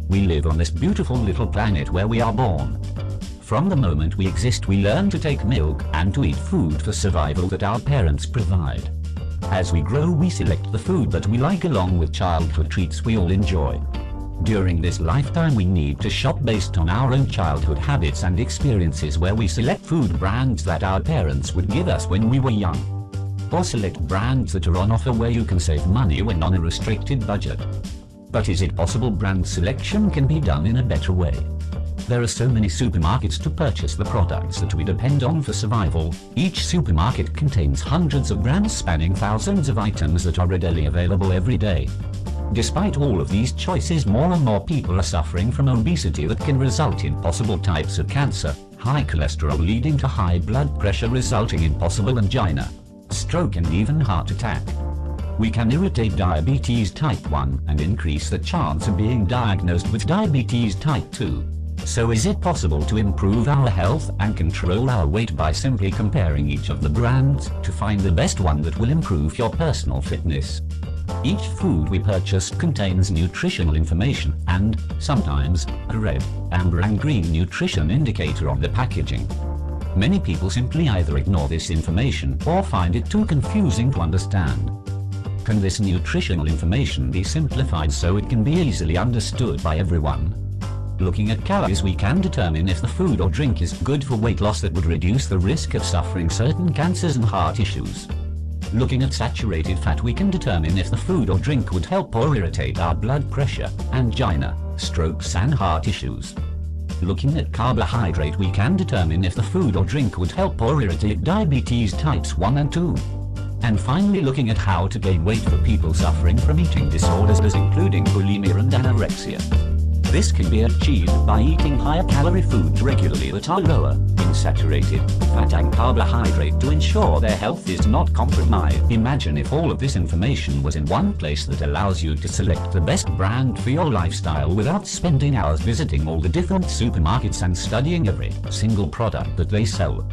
We live on this beautiful little planet where we are born. From the moment we exist, we learn to take milk and to eat food for survival that our parents provide. As we grow, we select the food that we like along with childhood treats we all enjoy. During this lifetime, we need to shop based on our own childhood habits and experiences, where we select food brands that our parents would give us when we were young. Or select brands that are on offer where you can save money when on a restricted budget. But is it possible brand selection can be done in a better way? There are so many supermarkets to purchase the products that we depend on for survival. Each supermarket contains hundreds of brands spanning thousands of items that are readily available every day. Despite all of these choices, more and more people are suffering from obesity that can result in possible types of cancer, high cholesterol leading to high blood pressure resulting in possible angina, stroke and even heart attack. We can irritate diabetes type 1 and increase the chance of being diagnosed with diabetes type 2. So is it possible to improve our health and control our weight by simply comparing each of the brands to find the best one that will improve your personal fitness? Each food we purchase contains nutritional information and, sometimes, a red, amber and green nutrition indicator on the packaging. Many people simply either ignore this information or find it too confusing to understand. Can this nutritional information be simplified so it can be easily understood by everyone? Looking at calories, we can determine if the food or drink is good for weight loss that would reduce the risk of suffering certain cancers and heart issues. Looking at saturated fat, we can determine if the food or drink would help or irritate our blood pressure, angina, strokes and heart issues. Looking at carbohydrate, we can determine if the food or drink would help or irritate diabetes types 1 and 2. And finally, looking at how to gain weight for people suffering from eating disorders including bulimia and anorexia. This can be achieved by eating higher calorie foods regularly that are lower in saturated fat and carbohydrate to ensure their health is not compromised. Imagine if all of this information was in one place that allows you to select the best brand for your lifestyle without spending hours visiting all the different supermarkets and studying every single product that they sell.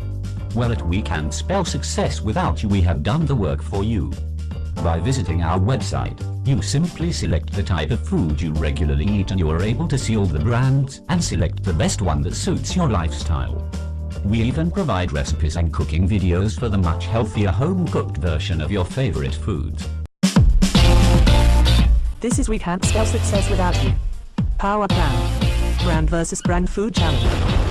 Well, We Can't Spell Success Without You, we have done the work for you. By visiting our website, you simply select the type of food you regularly eat and you are able to see all the brands and select the best one that suits your lifestyle. We even provide recipes and cooking videos for the much healthier home-cooked version of your favorite foods. This is We Can't Spell Success Without You. PowerPlan. Brand versus brand food challenge.